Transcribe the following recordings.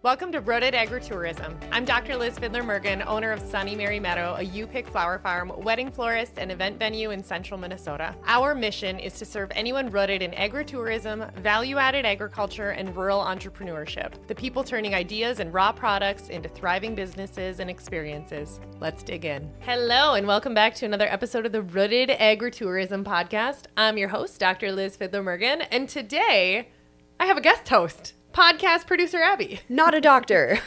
Welcome to Rooted Agritourism. I'm Dr. Fiedler Mergen, owner of Sunny Mary Meadow, a you-pick flower farm, wedding florist, and event venue in central Minnesota. Our mission is to serve anyone rooted in agritourism, value-added agriculture, and rural entrepreneurship. The people turning ideas and raw products into thriving businesses and experiences. Let's dig in. Hello, and welcome back to another episode of the Rooted Agritourism podcast. I'm your host, Dr. Fiedler Mergen, and today I have a guest host. Podcast producer Abbey. Not a doctor.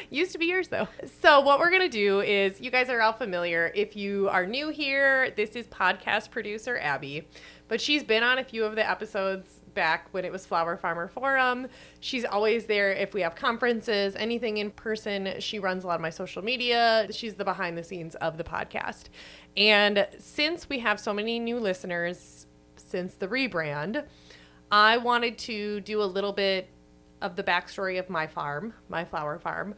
Used to be yours, though. So what we're going to do is, you guys are all familiar. If you are new here, this is podcast producer Abbey. But she's been on a few of the episodes back when it was Flower Farmer Forum. She's always there if we have conferences, anything in person. She runs a lot of my social media. She's the behind the scenes of the podcast. And since we have so many new listeners since the rebrand, I wanted to do a little bit of the backstory of my farm, my flower farm,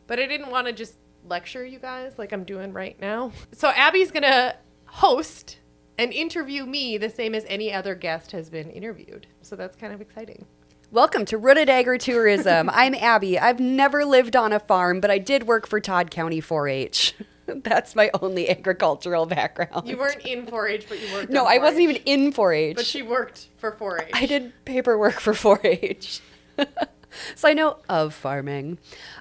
but I didn't want to just lecture you guys like I'm doing right now. So Abby's going to host and interview me the same as any other guest has been interviewed. So that's kind of exciting. Welcome to Rooted Agritourism. I'm Abby. I've never lived on a farm, but I did work for Todd County 4-H. That's my only agricultural background. You weren't in 4-H, but you worked No, I wasn't even in 4-H. But she worked for 4-H. I did paperwork for 4-H. So I know of farming.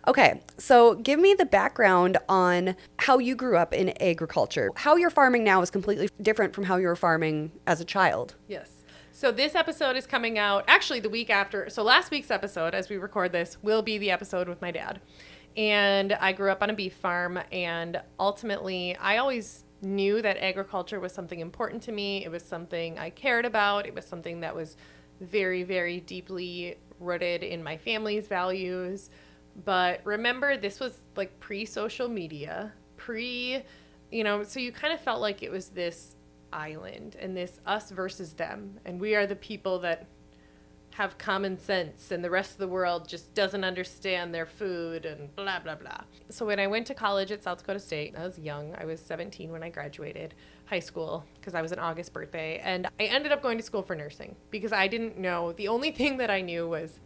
Okay, so give me the background on how you grew up in agriculture. How you're farming now is completely different from how you were farming as a child. Yes. So this episode is coming out actually the week after. So last week's episode, as we record this, will be the episode with my dad. And I grew up on a beef farm, and ultimately I always knew that agriculture was something important to me. It was something I cared about. It was something that was very, very deeply rooted in my family's values. But remember, this was like pre-social media, so you kind of felt like it was this island and this us versus them. And we are the people that have common sense and the rest of the world just doesn't understand their food and blah, blah, blah. So when I went to college at South Dakota State, I was young. I was 17 when I graduated high school because I was an August birthday. And I ended up going to school for nursing because I didn't know. The only thing that I knew was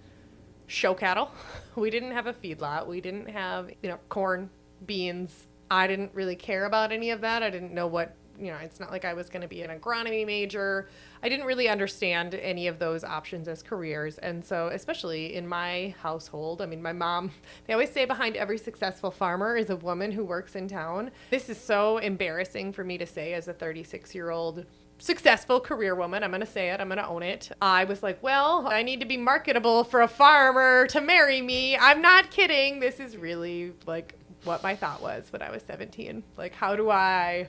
show cattle. We didn't have a feedlot. We didn't have, corn, beans. I didn't really care about any of that. I didn't know what, it's not like I was going to be an agronomy major. I didn't really understand any of those options as careers. And so, especially in my household, my mom, they always say behind every successful farmer is a woman who works in town. This is so embarrassing for me to say as a 36-year-old successful career woman. I'm going to say it. I'm going to own it. I was like, well, I need to be marketable for a farmer to marry me. I'm not kidding. This is really like what my thought was when I was 17. Like, how do I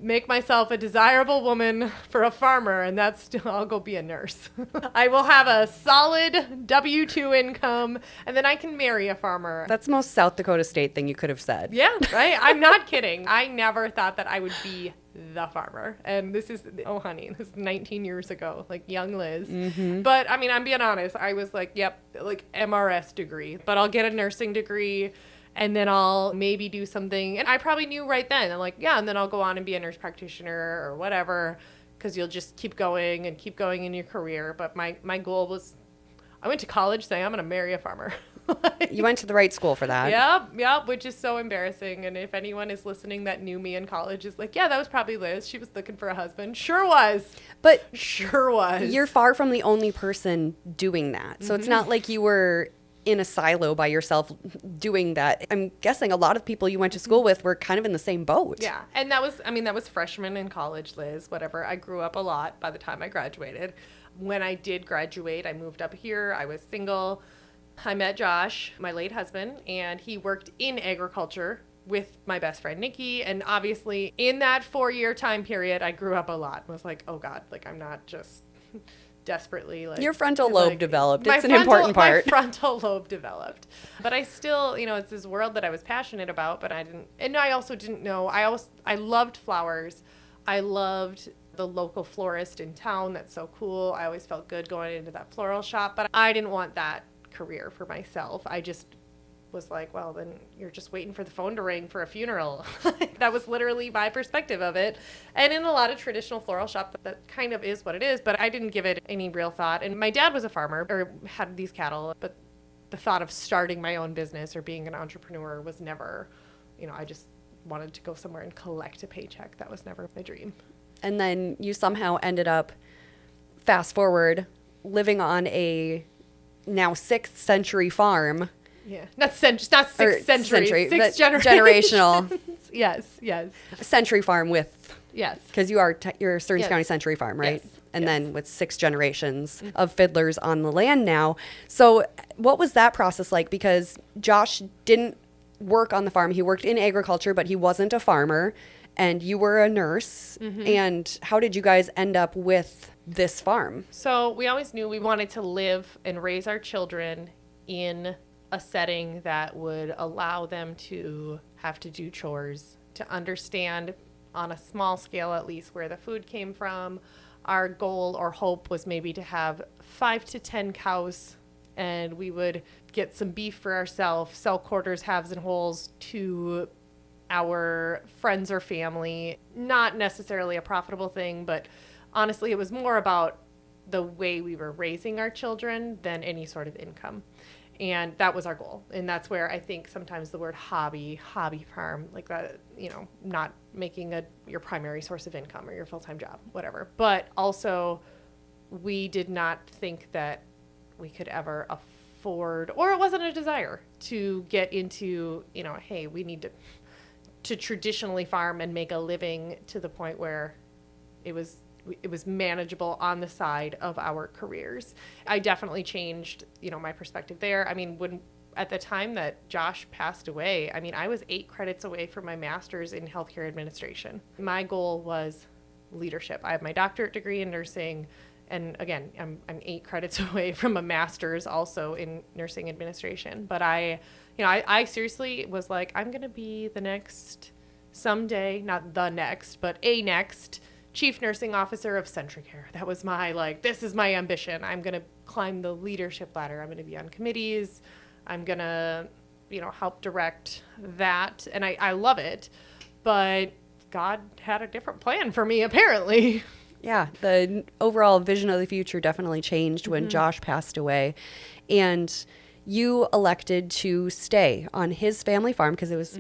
make myself a desirable woman for a farmer, and I'll go be a nurse. I will have a solid W-2 income, and then I can marry a farmer. That's the most South Dakota State thing you could have said. Yeah, right? I'm not kidding. I never thought that I would be the farmer. And this is 19 years ago, like young Liz. Mm-hmm. But, I'm being honest. I was like, yep, like MRS degree, but I'll get a nursing degree. And then I'll maybe do something. And I probably knew right then. I'm like, yeah, and then I'll go on and be a nurse practitioner or whatever, because you'll just keep going in your career. But my goal was, I went to college saying I'm going to marry a farmer. You went to the right school for that. Yep, which is so embarrassing. And if anyone is listening that knew me in college is like, yeah, that was probably Liz. She was looking for a husband. Sure was. But sure was. You're far from the only person doing that. So It's not like you were in a silo by yourself doing that. I'm guessing a lot of people you went to school with were kind of in the same boat. Yeah. And that was freshman in college, Liz, whatever. I grew up a lot by the time I graduated. When I did graduate, I moved up here. I was single. I met Josh, my late husband, and he worked in agriculture with my best friend, Nikki. And obviously in that 4-year time period, I grew up a lot. I was like, oh God, like I'm not just desperately like your frontal lobe developed. It's an important part. My frontal lobe developed. But I still, it's this world that I was passionate about, but I also didn't know. I loved flowers. I loved the local florist in town. That's so cool. I always felt good going into that floral shop, but I didn't want that career for myself. I just was like, well, then you're just waiting for the phone to ring for a funeral. That was literally my perspective of it. And in a lot of traditional floral shop, that kind of is what it is, but I didn't give it any real thought. And my dad was a farmer, or had these cattle, but the thought of starting my own business or being an entrepreneur was never, I just wanted to go somewhere and collect a paycheck. That was never my dream. And then you somehow ended up, fast forward, living on a now 6th century farm. Yeah, not 6th century, 6 generational. Yes. Century farm with. Yes. Because you're Stearns County Century Farm, right? Yes. And then with 6 generations of fiddlers on the land now. So what was that process like? Because Josh didn't work on the farm. He worked in agriculture, but he wasn't a farmer. And you were a nurse. And how did you guys end up with this farm? So we always knew we wanted to live and raise our children in a setting that would allow them to have to do chores, to understand on a small scale at least where the food came from. Our goal or hope was maybe to have 5 to 10 cows, and we would get some beef for ourselves, sell quarters, halves, and wholes to our friends or family. Not necessarily a profitable thing, but honestly, it was more about the way we were raising our children than any sort of income. And that was our goal. And that's where I think sometimes the word hobby farm, like that, not making your primary source of income or your full-time job, whatever. But also, we did not think that we could ever afford, or it wasn't a desire to get into, hey, we need to traditionally farm and make a living to the point where it was manageable on the side of our careers. I definitely changed, my perspective there. I mean, when at the time that Josh passed away, I was 8 credits away from my master's in healthcare administration. My goal was leadership. I have my doctorate degree in nursing, and again, I'm 8 credits away from a master's also in nursing administration. But I seriously was like, I'm going to be the next, someday, not the next, but a next chief nursing officer of CentraCare. That was this is my ambition. I'm going to climb the leadership ladder. I'm going to be on committees. I'm going to, help direct that. And I love it. But God had a different plan for me, apparently. Yeah, the overall vision of the future definitely changed when Josh passed away. And you elected to stay on his family farm because it was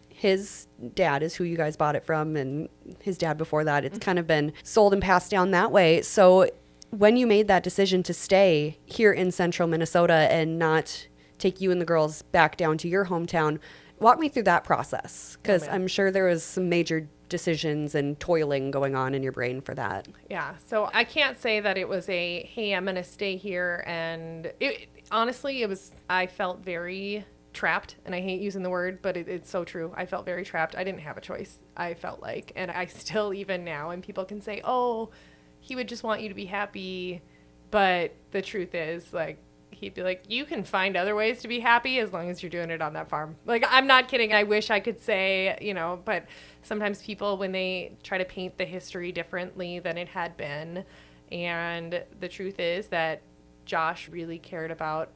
his dad is who you guys bought it from, and his dad before that. It's kind of been sold and passed down that way. So when you made that decision to stay here in central Minnesota and not take you and the girls back down to your hometown, walk me through that process, because I'm sure there was some major decisions and toiling going on in your brain for that. Yeah. So I can't say that it was hey, I'm going to stay here. And honestly, I felt very trapped, and I hate using the word, but it's so true. I felt very trapped. I didn't have a choice, I felt like. And I still, even now, and people can say, oh, he would just want you to be happy. But the truth is, he'd be like, you can find other ways to be happy as long as you're doing it on that farm. I'm not kidding. I wish I could say, but sometimes people, when they try to paint the history differently than it had been, and the truth is that Josh really cared about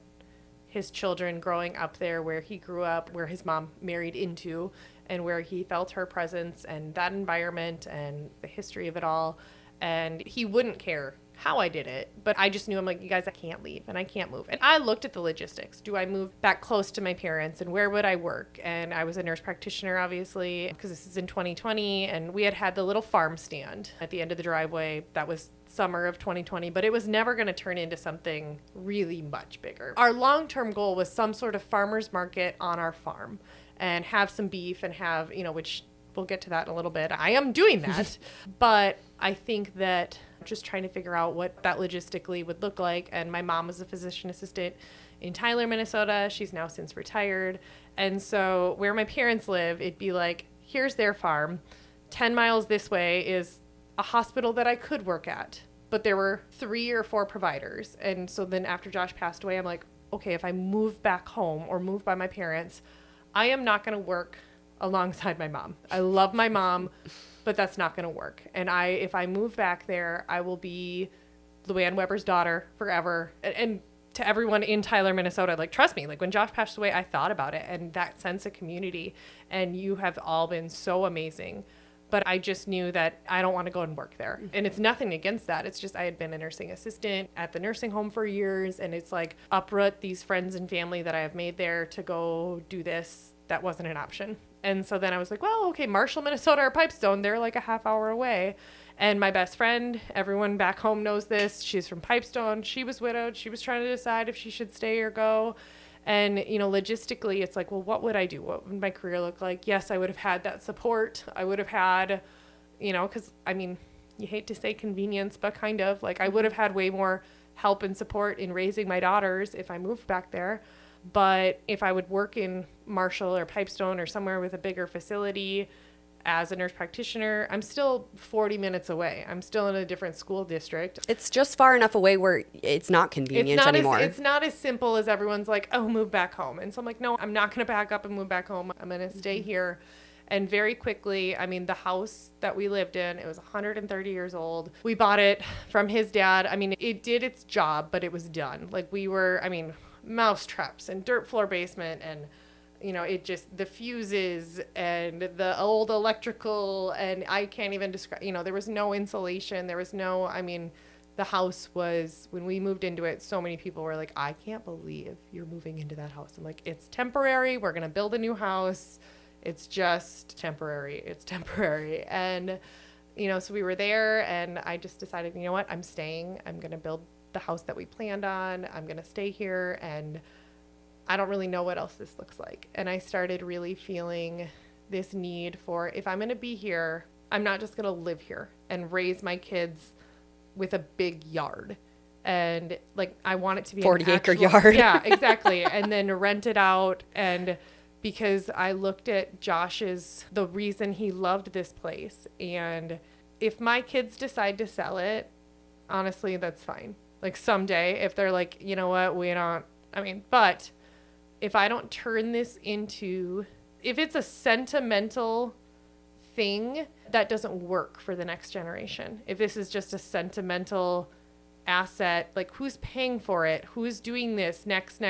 his children growing up there where he grew up, where his mom married into, and where he felt her presence and that environment and the history of it all. And he wouldn't care how I did it, but I just knew, I'm like, you guys, I can't leave and I can't move. And I looked at the logistics. Do I move back close to my parents, and where would I work? And I was a nurse practitioner, obviously, because this is in 2020, and we had the little farm stand at the end of the driveway. That was summer of 2020, but it was never going to turn into something really much bigger. Our long-term goal was some sort of farmer's market on our farm and have some beef and have, which we'll get to that in a little bit. I am doing that, but I think that just trying to figure out what that logistically would look like. And my mom was a physician assistant in Tyler, Minnesota. She's now since retired. And so where my parents live, it'd be like, here's their farm. 10 miles this way is a hospital that I could work at, but there were 3 or 4 providers. And so then after Josh passed away, I'm like, okay, if I move back home or move by my parents, I am not going to work alongside my mom. I love my mom, but that's not going to work. And if I move back there, I will be Luann Weber's daughter forever. And to everyone in Tyler, Minnesota, trust me, when Josh passed away, I thought about it and that sense of community. And you have all been so amazing. but I just knew that I don't want to go and work there. And it's nothing against that. It's just I had been a nursing assistant at the nursing home for years, and it's like uproot these friends and family that I have made there to go do this. That wasn't an option. And so then I was like, well, okay, Marshall, Minnesota or Pipestone, they're like a half hour away. And my best friend, everyone back home knows this, she's from Pipestone. She was widowed. She was trying to decide if she should stay or go. And, you know, logistically, it's like, well, what would I do? What would my career look like? Yes, I would have had that support. I would have had, you know, because, I mean, you hate to say convenience, but kind of. Like, I would have had way more help and support in raising my daughters if I moved back there. But if I would work in Marshall or Pipestone or somewhere with a bigger facility as a nurse practitioner, I'm still 40 minutes away. I'm still in a different school district. It's just far enough away where it's not convenient anymore. It's not as simple as everyone's like, oh, move back home. And so I'm like, no, I'm not going to pack up and move back home. I'm going to stay here. And very quickly, I mean, the house that we lived in, it was 130 years old. We bought it from his dad. I mean, it did its job, but it was done. Like we were, I mean, mouse traps and dirt floor basement and, you know, it just, the fuses and the old electrical, and I can't even describe, you know, there was no insulation. There was no, I mean, the house was, when we moved into it, so many people were like, I can't believe you're moving into that house. I'm like, it's temporary. We're going to build a new house. It's just temporary. It's temporary. And, you know, so we were there and I just decided, you know what, I'm staying. I'm going to build the house that we planned on. I'm going to stay here, and I don't really know what else this looks like. And I started really feeling this need for, if I'm going to be here, I'm not just going to live here and raise my kids with a big yard. And like, I want it to be 40-acre yard. Yeah, exactly. And then rent it out. And because I looked at the reason he loved this place. And if my kids decide to sell it, honestly, that's fine. Like someday, if they're like, you know what, but if I don't turn this into, if it's a sentimental thing, that doesn't work for the next generation. If this is just a sentimental asset, like who's paying for it? Who's doing this next?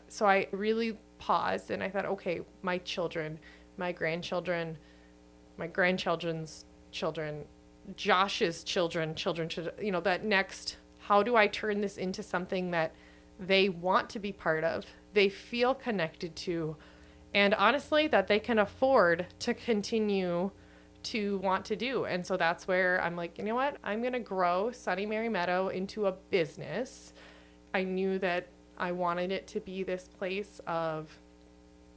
So I really paused and I thought, okay, my children, my grandchildren, my grandchildren's children, Josh's children, you know, that next, how do I turn this into something that they want to be part of, they feel connected to, and honestly, that they can afford to continue to want to do. And so that's where I'm like, you know what? I'm going to grow Sunny Mary Meadow into a business. I knew that I wanted it to be this place of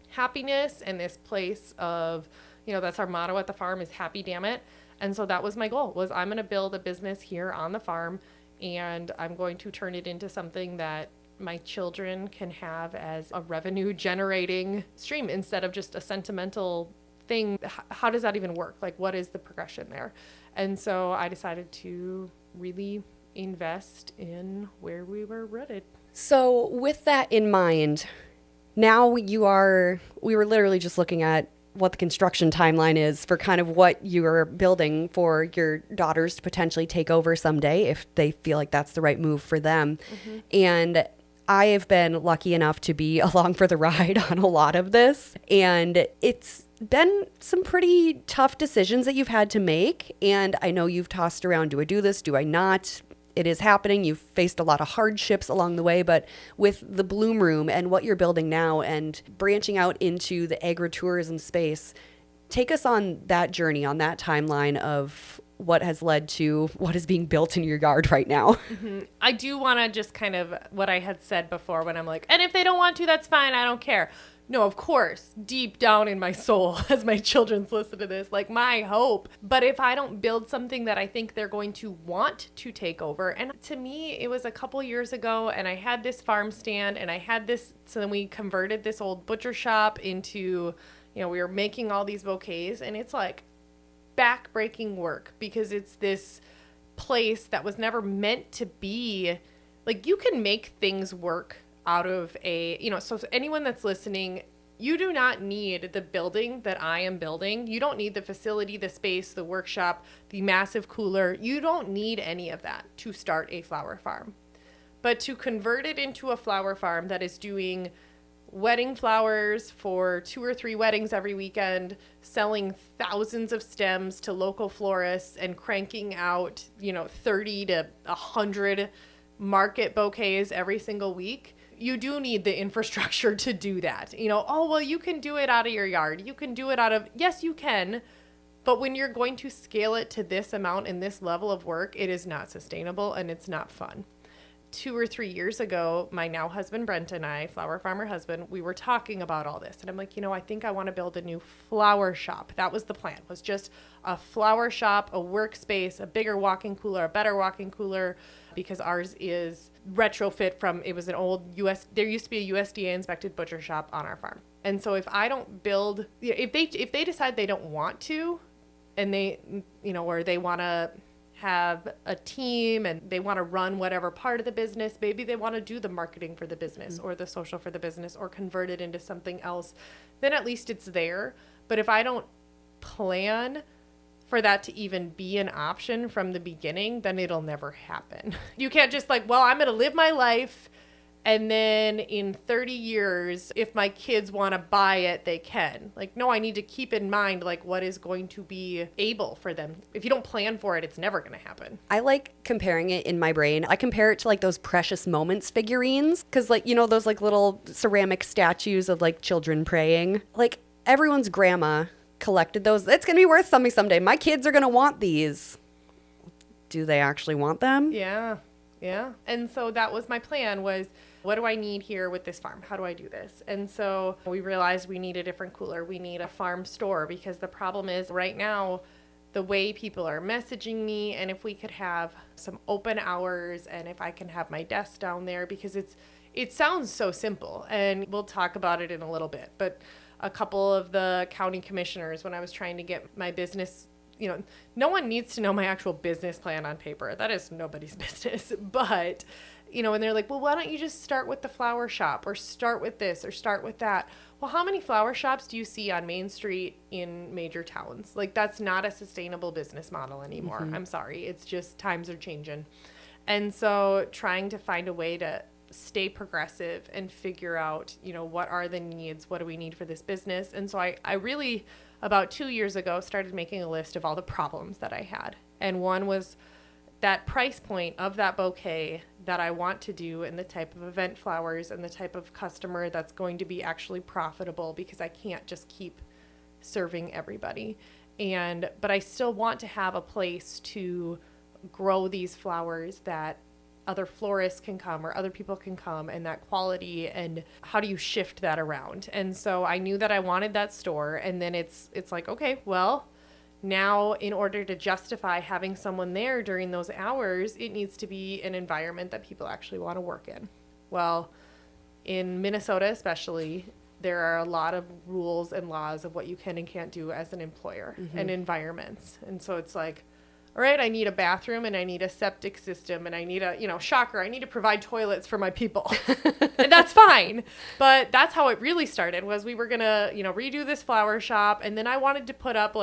happiness and this place of, you know, that's our motto at the farm is happy, damn it. And so that was my goal, was I'm going to build a business here on the farm, and I'm going to turn it into something that my children can have as a revenue generating stream instead of just a sentimental thing. How does that even work? Like, what is the progression there? And so I decided to really invest in where we were rooted. So with that in mind, now we were literally just looking at what the construction timeline is for kind of what you're building for your daughters to potentially take over someday if they feel like that's the right move for them. Mm-hmm. And I have been lucky enough to be along for the ride on a lot of this. And it's been some pretty tough decisions that you've had to make. And I know you've tossed around, do I do this? Do I not? It is happening. You've faced a lot of hardships along the way, but with the Bloom Room and what you're building now and branching out into the agritourism space, take us on that journey, on that timeline of what has led to what is being built in your yard right now. Mm-hmm. I do want to just kind of what I had said before when I'm like, and if they don't want to, that's fine. I don't care. No, of course, deep down in my soul, as my children's listen to this, like my hope. But if I don't build something that I think they're going to want to take over, and to me, it was a couple years ago, and I had this farm stand, and I had this, so then we converted this old butcher shop into, you know, we were making all these bouquets, and it's like back-breaking work because it's this place that was never meant to be, like, you can make things work out of a, you know, so anyone that's listening, you do not need the building that I am building. You don't need the facility, the space, the workshop, the massive cooler. You don't need any of that to start a flower farm. But to convert it into a flower farm that is doing wedding flowers for 2 or 3 weddings every weekend, selling thousands of stems to local florists and cranking out, 30 to 100 market bouquets every single week. You do need the infrastructure to do that. Oh, well, you can do it out of your yard. You can do it yes, you can. But when you're going to scale it to this amount and this level of work, it is not sustainable and it's not fun. 2 or 3 years ago, my now husband, Brent, and I, flower farmer husband, we were talking about all this. And I'm like, I think I want to build a new flower shop. That was the plan, was just a flower shop, a workspace, a bigger walk-in cooler, a better walk-in cooler, because ours is retrofit from, it was an old there used to be a USDA inspected butcher shop on our farm. And so if I don't build, if they decide they don't want to, and they, or they want to have a team and they want to run whatever part of the business, maybe they want to do the marketing for the business or the social for the business or convert it into something else, then at least it's there. But if I don't plan for that to even be an option from the beginning, then it'll never happen. You can't just I'm going to live my life, and then in 30 years, if my kids want to buy it, they can. No, I need to keep in mind, what is going to be able for them. If you don't plan for it, it's never going to happen. I like comparing it in my brain. I compare it to those precious moments figurines. Because those little ceramic statues of children praying. Everyone's grandma collected those. It's going to be worth something someday. My kids are going to want these. Do they actually want them? Yeah. And so that was my plan, was what do I need here with this farm? How do I do this? And so we realized we need a different cooler. We need a farm store, because the problem is right now, the way people are messaging me, and if we could have some open hours, and if I can have my desk down there, because it sounds so simple, and we'll talk about it in a little bit. But a couple of the county commissioners, when I was trying to get my business, no one needs to know my actual business plan on paper. That is nobody's business. But, and they're like, well, why don't you just start with the flower shop, or start with this, or start with that? Well, how many flower shops do you see on Main Street in major towns? That's not a sustainable business model anymore. Mm-hmm. I'm sorry. It's just times are changing. And so trying to find a way to stay progressive and figure out, what are the needs? What do we need for this business? And so I really, about 2 years ago, started making a list of all the problems that I had. And one was that price point of that bouquet that I want to do, and the type of event flowers and the type of customer that's going to be actually profitable, because I can't just keep serving everybody. But I still want to have a place to grow these flowers that other florists can come or other people can come, and that quality, and how do you shift that around? And so I knew that I wanted that store, and then it's okay, well, now in order to justify having someone there during those hours, it needs to be an environment that people actually want to work in. Well, in Minnesota especially, there are a lot of rules and laws of what you can and can't do as an employer, mm-hmm. and environments. And so it's all right, I need a bathroom, and I need a septic system, and I need shocker, I need to provide toilets for my people. And that's fine. But that's how it really started, was we were going to, redo this flower shop. And then I wanted to put up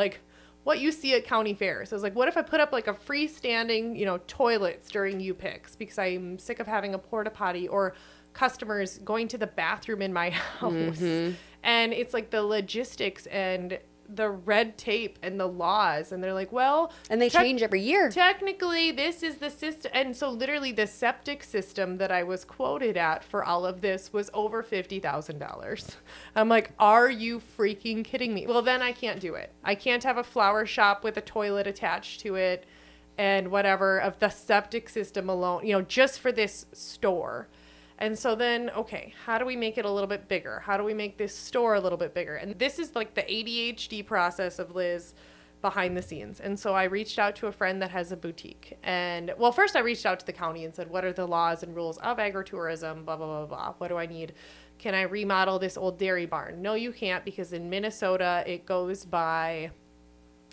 what you see at county fairs. So I was what if I put up a freestanding, toilets during U-Picks, because I'm sick of having a porta potty or customers going to the bathroom in my house. Mm-hmm. And it's the logistics and the red tape and the laws, and they're well, and they change every year. Technically, this is the system. And so literally the septic system that I was quoted at for all of this was over $50,000. I'm are you freaking kidding me? Well, then I can't do it. I can't have a flower shop with a toilet attached to it and whatever of the septic system alone, just for this store. And so then, okay, how do we make it a little bit bigger? How do we make this store a little bit bigger? And this is the ADHD process of Liz behind the scenes. And so I reached out to a friend that has a boutique. And, well, first I reached out to the county and said, what are the laws and rules of agritourism, blah, blah, blah, blah. What do I need? Can I remodel this old dairy barn? No, you can't, because in Minnesota it goes by,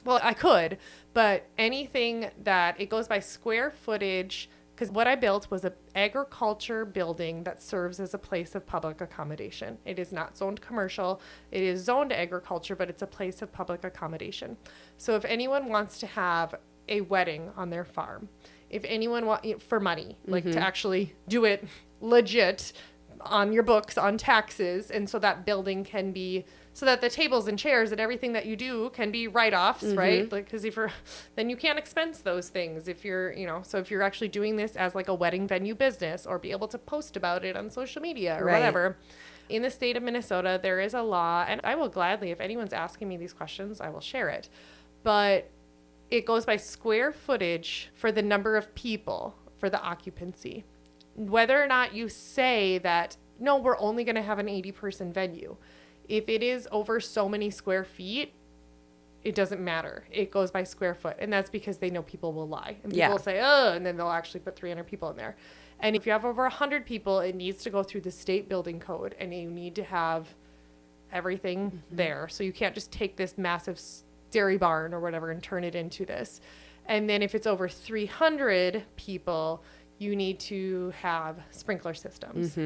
well, I could, but anything that it goes by square footage. Because what I built was an agriculture building that serves as a place of public accommodation. It is not zoned commercial. It is zoned agriculture, but it's a place of public accommodation. So if anyone wants to have a wedding on their farm, if anyone wants for money, mm-hmm. To actually do it legit, on your books on taxes. And so that building can be, so that the tables and chairs and everything that you do can be write-offs, right? Like, because then you can't expense those things if you're, so if you're actually doing this as like a wedding venue business, or be able to post about it on social media or whatever. In the state of Minnesota, there is a law, and I will gladly, if anyone's asking me these questions, I will share it. But it goes by square footage for the number of people for the occupancy. Whether or not you say that, no, we're only going to have an 80-person venue. If it is over so many square feet, it doesn't matter. It goes by square foot. And that's because they know people will lie. And people will say, oh, and then they'll actually put 300 people in there. And if you have over 100 people, it needs to go through the state building code, and you need to have everything there. So you can't just take this massive dairy barn or whatever and turn it into this. And then if it's over 300 people, you need to have sprinkler systems.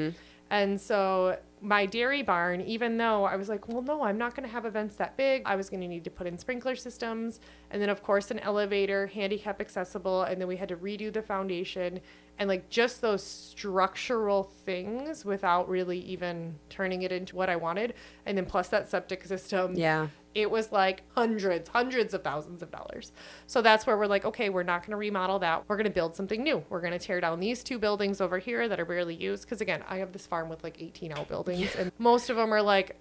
And so my dairy barn, even though I was like, well, no, I'm not going to have events that big, I was going to need to put in sprinkler systems. And then, of course, an elevator, handicap accessible. And then we had to redo the foundation. And like just those structural things without really even turning it into what I wanted. And then plus that septic system. Yeah. It was like hundreds of thousands of dollars. So that's where we're like, okay, we're not going to remodel that. We're going to build something new. We're going to tear down these 2 buildings over here that are barely used. Because again, I have this farm with like 18 outbuildings, and most of them are like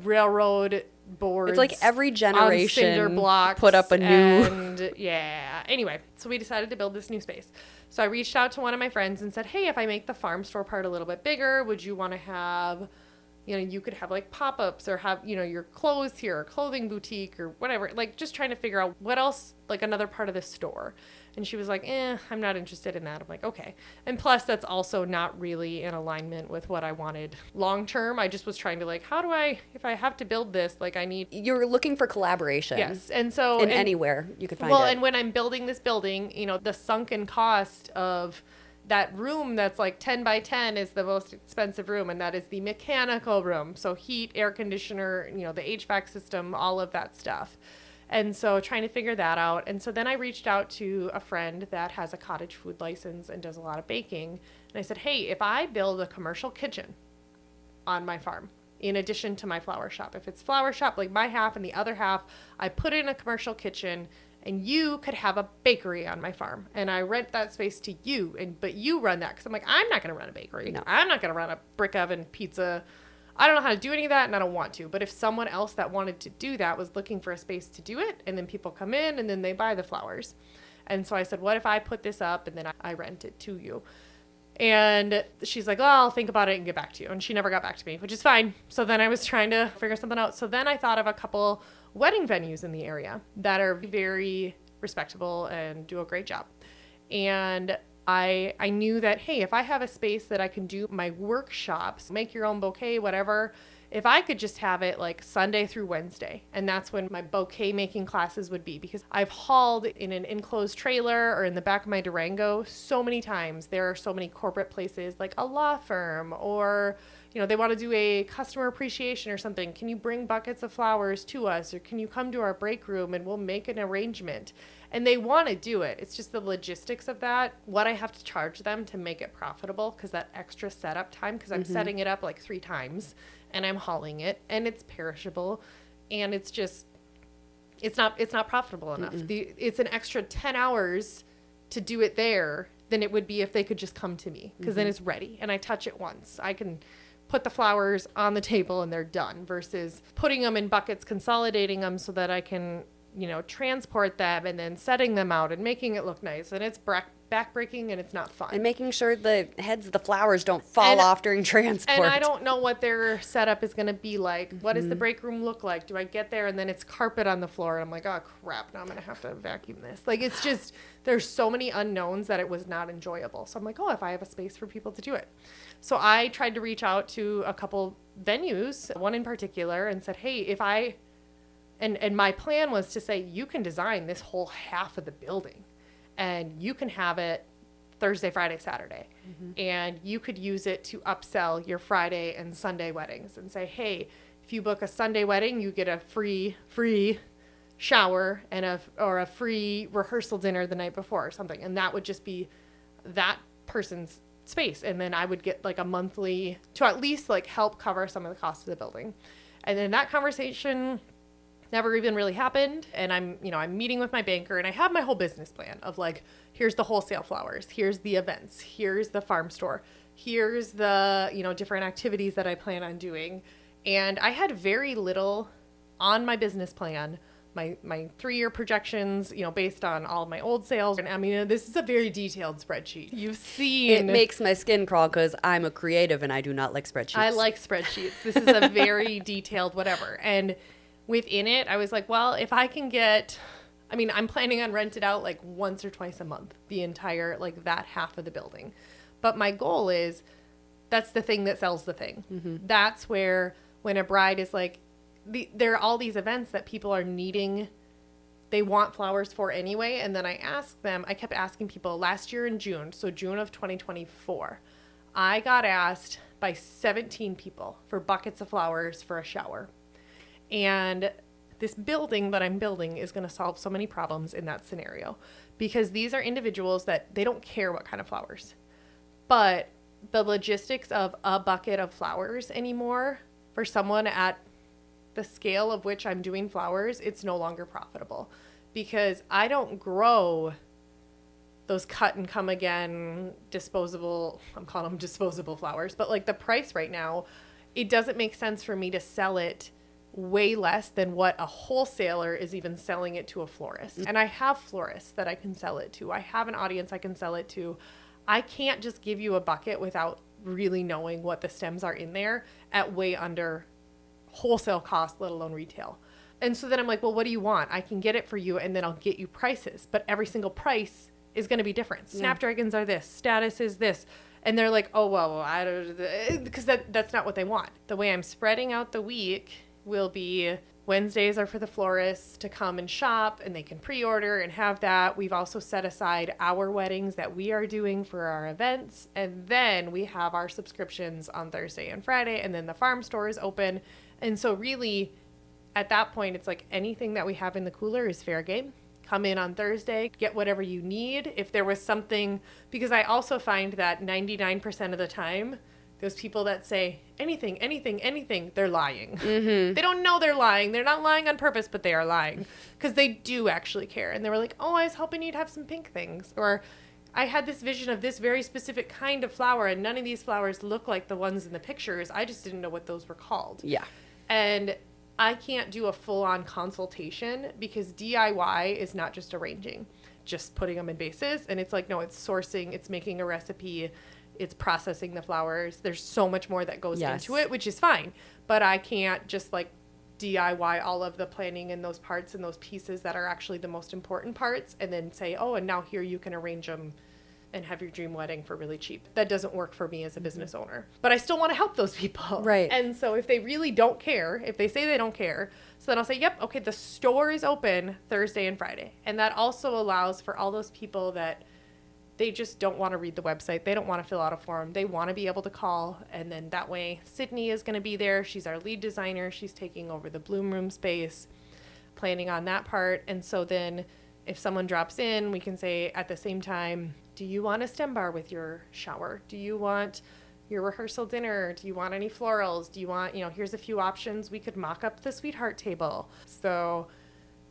railroad boards. It's like every generation cinder blocks put up a new. And yeah. Anyway, so we decided to build this new space. So I reached out to one of my friends and said, hey, if I make the farm store part a little bit bigger, would you want to have, you could have like pop-ups, or have, your clothes here, or clothing boutique, or whatever, like just trying to figure out what else, like another part of the store. And she was like, I'm not interested in that. I'm like, okay. And plus that's also not really in alignment with what I wanted long-term. I just was trying to like, if I have to build this, like You're looking for collaboration. Yes. And so. Anywhere you could find it. Well, and when I'm building this building, the sunken cost of that room that's like 10 by 10 is the most expensive room, and that is the mechanical room. So heat, air conditioner, the HVAC system, all of that stuff. And so trying to figure that out. And so then I reached out to a friend that has a cottage food license and does a lot of baking. And I said, hey, if I build a commercial kitchen on my farm, in addition to my flower shop, if it's flower shop, like my half and the other half, I put in a commercial kitchen, and you could have a bakery on my farm, and I rent that space to you, but you run that. Cause I'm like, I'm not going to run a bakery. No. I'm not going to run a brick oven pizza. I don't know how to do any of that, and I don't want to. But if someone else that wanted to do that was looking for a space to do it, and then people come in and then they buy the flowers. And so I said, what if I put this up and then I rent it to you? And she's like, well, I'll think about it and get back to you. And she never got back to me, which is fine. So then I was trying to figure something out. So then I thought of a couple wedding venues in the area that are very respectable and do a great job. And I knew that, hey, if I have a space that I can do my workshops, make your own bouquet, whatever, if I could just have it like Sunday through Wednesday, and that's when my bouquet making classes would be, because I've hauled in an enclosed trailer or in the back of my Durango so many times. There are so many corporate places like a law firm, or they want to do a customer appreciation or something. Can you bring buckets of flowers to us, or can you come to our break room and we'll make an arrangement? And they want to do it. It's just the logistics of that, what I have to charge them to make it profitable, because that extra setup time, because I'm setting it up like 3 times and I'm hauling it, and it's perishable, and it's not profitable enough. It's an extra 10 hours to do it there than it would be if they could just come to me, because then it's ready and I touch it once. I can put the flowers on the table and they're done, versus putting them in buckets, consolidating them so that I can transport them, and then setting them out and making it look nice. And it's backbreaking, and it's not fun. And making sure the heads of the flowers don't fall off during transport. And I don't know what their setup is going to be like. What does the break room look like? Do I get there and then it's carpet on the floor, and I'm like, oh crap, now I'm going to have to vacuum this. Like, it's just, there's so many unknowns that it was not enjoyable. So I'm like, oh, if I have a space for people to do it. So I tried to reach out to a couple venues, one in particular, and said, hey, if I... And my plan was to say, you can design this whole half of the building, and you can have it Thursday, Friday, Saturday. And you could use it to upsell your Friday and Sunday weddings, and say, hey, if you book a Sunday wedding, you get a free shower and a free rehearsal dinner the night before or something. And that would just be that person's space. And then I would get like a monthly to at least like help cover some of the costs of the building. And then that conversation never even really happened. And I'm meeting with my banker and I have my whole business plan of like, here's the wholesale flowers, here's the events, here's the farm store, here's the, different activities that I plan on doing. And I had very little on my business plan, my 3-year projections, based on all of my old sales. And I mean, this is a very detailed spreadsheet. You've seen. It makes my skin crawl because I'm a creative and I do not like spreadsheets. I like spreadsheets. This is a very detailed whatever. And within it, I was like, well, if I can I'm planning on rent it out like once or twice a month, the entire, like that half of the building. But my goal is, that's the thing that sells the thing. Mm-hmm. That's where, when a bride is like, there are all these events that people are needing, they want flowers for anyway. And then I kept asking people last year in June, so June of 2024, I got asked by 17 people for buckets of flowers for a shower. And this building that I'm building is going to solve so many problems in that scenario, because these are individuals that they don't care what kind of flowers, but the logistics of a bucket of flowers anymore for someone at the scale of which I'm doing flowers, it's no longer profitable, because I don't grow those cut and come again disposable, I'm calling them disposable flowers, but like the price right now, it doesn't make sense for me to sell it way less than what a wholesaler is even selling it to a florist. And I have florists that I can sell it to. I have an audience I can sell it to. I can't just give you a bucket without really knowing what the stems are in there at way under wholesale cost, let alone retail. And so then I'm like, well, what do you want? I can get it for you and then I'll get you prices, but every single price is going to be different. Snapdragons are this, status is this. And they're like, oh, well, I don't, because that's not what they want. The way I'm spreading out the week will be Wednesdays are for the florists to come and shop, and they can pre-order and have that. We've also set aside our weddings that we are doing for our events. And then we have our subscriptions on Thursday and Friday, and then the farm store is open. And so really at that point, it's like anything that we have in the cooler is fair game. Come in on Thursday, get whatever you need. If there was something, because I also find that 99% of the time, those people that say anything, they're lying. Mm-hmm. They don't know they're lying. They're not lying on purpose, but they are lying because they do actually care. And they were like, oh, I was hoping you'd have some pink things. Or I had this vision of this very specific kind of flower, and none of these flowers look like the ones in the pictures. I just didn't know what those were called. Yeah. And I can't do a full-on consultation because DIY is not just arranging, just putting them in vases. And it's like, no, it's sourcing, it's making a recipe, it's processing the flowers. There's so much more that goes into it, which is fine. But I can't just like DIY all of the planning and those parts and those pieces that are actually the most important parts and then say, oh, and now here you can arrange them and have your dream wedding for really cheap. That doesn't work for me as a business owner. But I still want to help those people. Right. And so if they really don't care, if they say they don't care, so then I'll say, yep, okay, the store is open Thursday and Friday. And that also allows for all those people that they just don't want to read the website. They don't want to fill out a form. They want to be able to call. And then that way, Sydney is going to be there. She's our lead designer. She's taking over the bloom room space, planning on that part. And so then if someone drops in, we can say at the same time, do you want a stem bar with your shower? Do you want your rehearsal dinner? Do you want any florals? Do you want, here's a few options. We could mock up the sweetheart table. So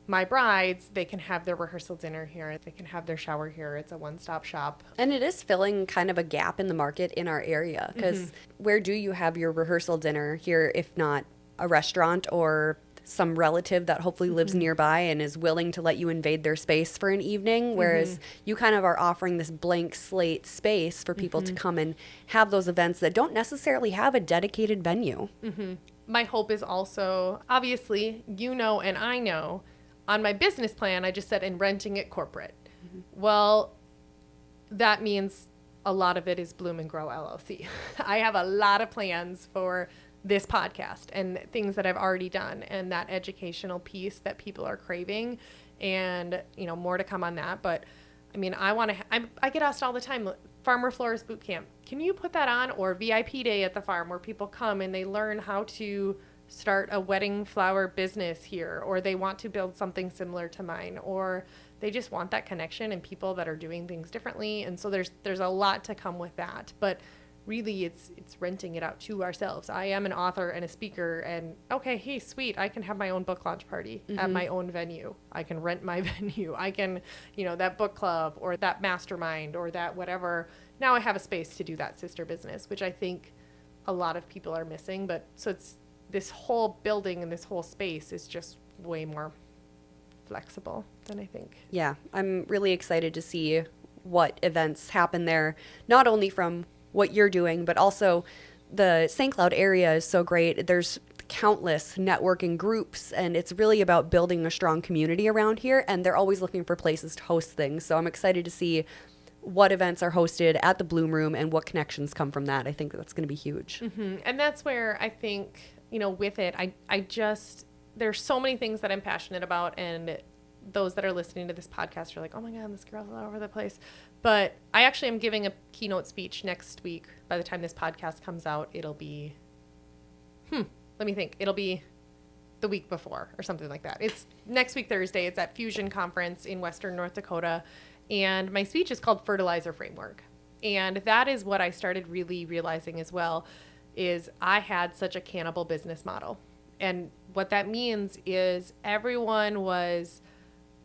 my brides, they can have their rehearsal dinner here. They can have their shower here. It's a one-stop shop. And it is filling kind of a gap in the market in our area, because where do you have your rehearsal dinner here if not a restaurant or some relative that hopefully lives nearby and is willing to let you invade their space for an evening, whereas you kind of are offering this blank slate space for people to come and have those events that don't necessarily have a dedicated venue. My hope is also, obviously, and I know, on my business plan, I just said in renting it corporate. Well, that means a lot of it is Bloom and Grow LLC. I have a lot of plans for this podcast and things that I've already done and that educational piece that people are craving, and more to come on that. But I mean, I get asked all the time, Farmer Florist Boot Camp, can you put that on? Or VIP Day at the farm, where people come and they learn how to start a wedding flower business here, or they want to build something similar to mine, or they just want that connection and people that are doing things differently. And so there's a lot to come with that. But really it's renting it out to ourselves. I am an author and a speaker, and okay, hey, sweet, I can have my own book launch party at my own venue. I can rent my venue. I can, that book club or that mastermind or that whatever. Now I have a space to do that sister business, which I think a lot of people are missing. But so it's this whole building and this whole space is just way more flexible than I think. Yeah, I'm really excited to see what events happen there, not only from what you're doing, but also the St. Cloud area is so great. There's countless networking groups, and it's really about building a strong community around here, and they're always looking for places to host things. So I'm excited to see what events are hosted at the Bloom Room and what connections come from that. I think that's going to be huge. Mm-hmm. And that's where I think, with it, I just, there's so many things that I'm passionate about, and those that are listening to this podcast are like, oh my God, this girl's all over the place. But I actually am giving a keynote speech next week. By the time this podcast comes out, it'll be, let me think. It'll be the week before or something like that. It's next week, Thursday. It's at Fusion Conference in Western North Dakota. And my speech is called Fertilizer Framework. And that is what I started really realizing as well, is I had such a cannibal business model. And what that means is everyone was,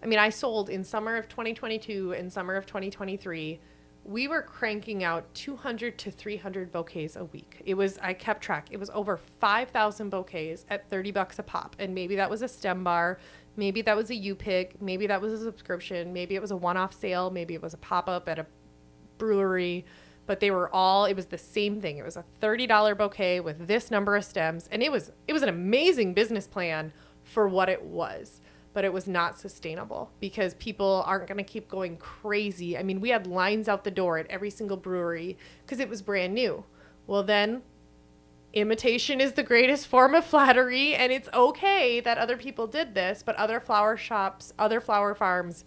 I sold in summer of 2022 and summer of 2023. We were cranking out 200 to 300 bouquets a week. I kept track. It was over 5,000 bouquets at $30 a pop. And maybe that was a stem bar. Maybe that was a U-Pick. Maybe that was a subscription. Maybe it was a one-off sale. Maybe it was a pop-up at a brewery. But it was the same thing. It was a $30 bouquet with this number of stems. And it was an amazing business plan for what it was. But it was not sustainable because people aren't going to keep going crazy. We had lines out the door at every single brewery because it was brand new. Well, then imitation is the greatest form of flattery, and it's okay that other people did this, but other flower shops, other flower farms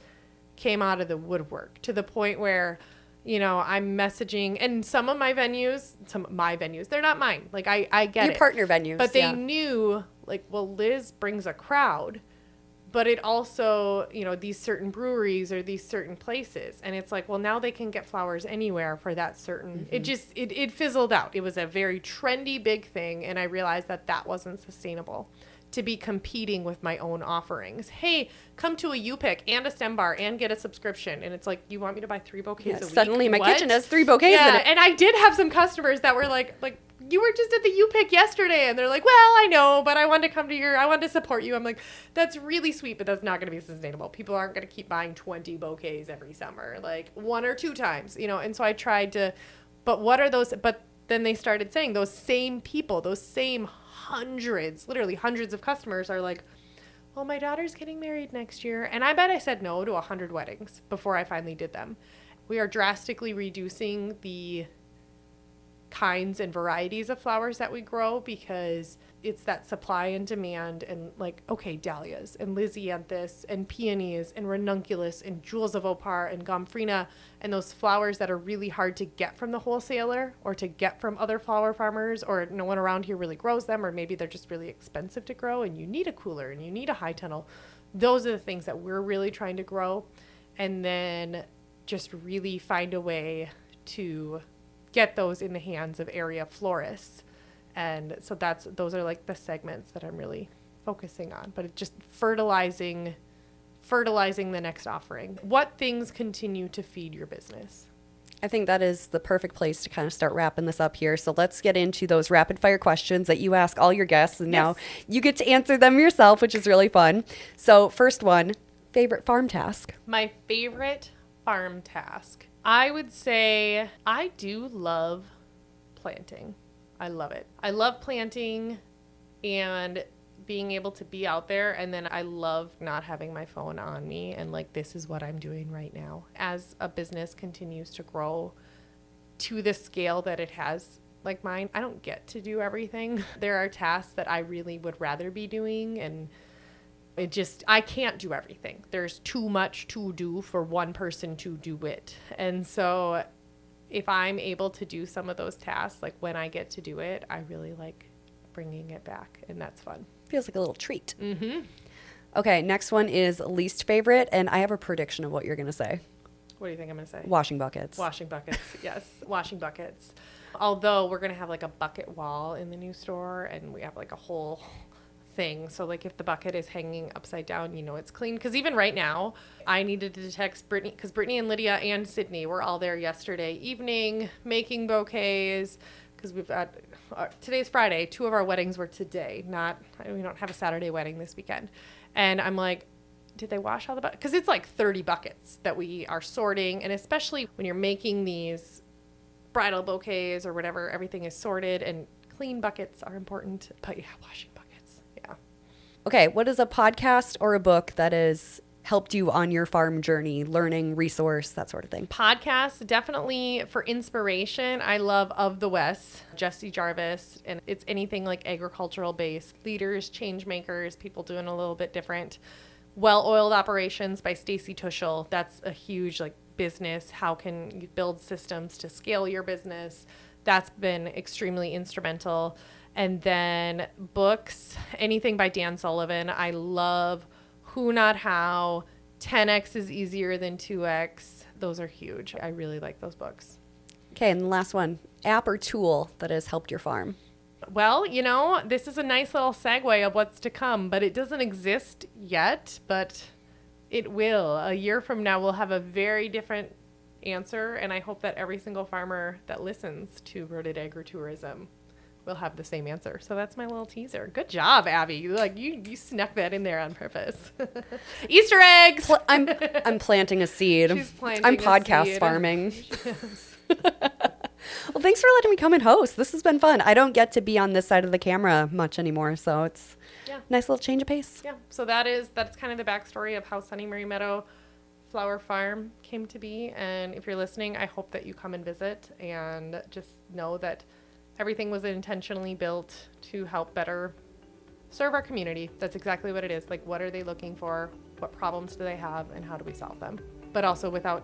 came out of the woodwork to the point where, I'm messaging, and some of my venues, they're not mine. Like I get Your it. partner venues. But they knew, Liz brings a crowd. But it also, these certain breweries or these certain places. And it's like, well, now they can get flowers anywhere for that certain. It fizzled out. It was a very trendy, big thing. And I realized that wasn't sustainable to be competing with my own offerings. Hey, come to a U-Pick and a stem bar and get a subscription. And it's like, you want me to buy 3 bouquets a week? Suddenly my kitchen has 3 bouquets in it. And I did have some customers that were like, you were just at the U-Pick yesterday. And they're like, well, I know, but I wanted to support you. I'm like, that's really sweet, but that's not going to be sustainable. People aren't going to keep buying 20 bouquets every summer, like 1 or 2 times, And so I tried to, but what are those? But then they started saying those same people, those same literally hundreds of customers are like, well, my daughter's getting married next year. And I bet I said no to 100 weddings before I finally did them. We are drastically reducing the kinds and varieties of flowers that we grow because it's that supply and demand, and dahlias and lysianthus and peonies and ranunculus and jewels of opar and gomphrena, and those flowers that are really hard to get from the wholesaler or to get from other flower farmers, or no one around here really grows them, or maybe they're just really expensive to grow and you need a cooler and you need a high tunnel. Those are the things that we're really trying to grow, and then just really find a way to get those in the hands of area florists. And so those are the segments that I'm really focusing on, but it's just fertilizing the next offering. What things continue to feed your business? I think that is the perfect place to kind of start wrapping this up here. So let's get into those rapid fire questions that you ask all your guests, and now you get to answer them yourself, which is really fun. So first one, favorite farm task? My favorite farm task, I would say I do love planting. I love it. I love planting and being able to be out there. And then I love not having my phone on me and this is what I'm doing right now. As a business continues to grow to the scale that it has, like mine, I don't get to do everything. There are tasks that I really would rather be doing, and I can't do everything. There's too much to do for one person to do it. And so if I'm able to do some of those tasks, when I get to do it, I really like bringing it back, and that's fun. Feels like a little treat. Mm-hmm. Okay, next one is least favorite, and I have a prediction of what you're going to say. What do you think I'm going to say? Washing buckets. Washing buckets. Yes, washing buckets. Although we're going to have like a bucket wall in the new store, and we have like a whole thing. So like if the bucket is hanging upside down, you know it's clean. Because even right now, I needed to text Brittany, because Brittany and Lydia and Sydney were all there yesterday evening making bouquets. Because we've got, today's Friday, 2 of our weddings were today. We don't have a Saturday wedding this weekend. And I'm like, did they wash all the buckets? Because it's like 30 buckets that we are sorting. And especially when you're making these bridal bouquets or whatever, everything is sorted, and clean buckets are important. But yeah, washing buckets. Yeah. Okay, what is a podcast or a book that has helped you on your farm journey, learning, resource, that sort of thing? Podcasts, definitely for inspiration. I love Of the West, Jesse Jarvis, and it's anything like agricultural based, leaders, change makers, people doing a little bit different. Well-Oiled Operations by Stacy Tuschel. That's a huge like business. How can you build systems to scale your business? That's been extremely instrumental. And then books, anything by Dan Sullivan. I love Who Not How, 10X is Easier Than 2X. Those are huge. I really like those books. Okay, and the last one, app or tool that has helped your farm? Well, you know, this is a nice little segue of what's to come, but it doesn't exist yet, but it will. A year from now, we'll have a very different answer, and I hope that every single farmer that listens to Rooted Agritourism will have the same answer. So that's my little teaser. Good job, Abby. You snuck that in there on purpose. Easter eggs. I'm planting a seed. She's planting I'm a podcast seed. farming. Yes. Well, thanks for letting me come and host. This has been fun. I don't get to be on this side of the camera much anymore, so it's Yeah. nice little change of pace. Yeah. So that's kind of the backstory of how Sunny Mary Meadow Flower Farm came to be. And if you're listening, I hope that you come and visit, and just know that everything was intentionally built to help better serve our community. That's exactly what it is. Like, what are they looking for? What problems do they have? And how do we solve them? But also without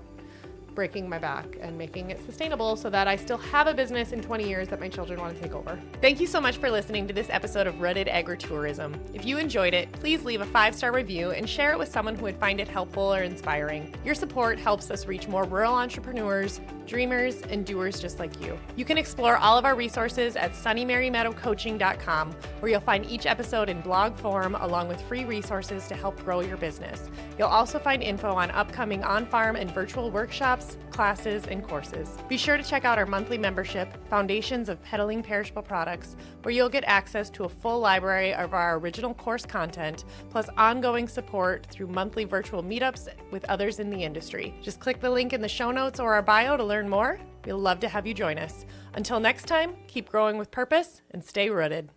breaking my back, and making it sustainable so that I still have a business in 20 years that my children want to take over. Thank you so much for listening to this episode of Rooted Agritourism. If you enjoyed it, please leave a 5-star review and share it with someone who would find it helpful or inspiring. Your support helps us reach more rural entrepreneurs, dreamers, and doers just like you. You can explore all of our resources at sunnymarymeadowcoaching.com, where you'll find each episode in blog form along with free resources to help grow your business. You'll also find info on upcoming on-farm and virtual workshops, classes, and courses. Be sure to check out our monthly membership, Foundations of Peddling Perishable Products, where you'll get access to a full library of our original course content, plus ongoing support through monthly virtual meetups with others in the industry. Just click the link in the show notes or our bio to learn more. We'd love to have you join us. Until next time, keep growing with purpose and stay rooted.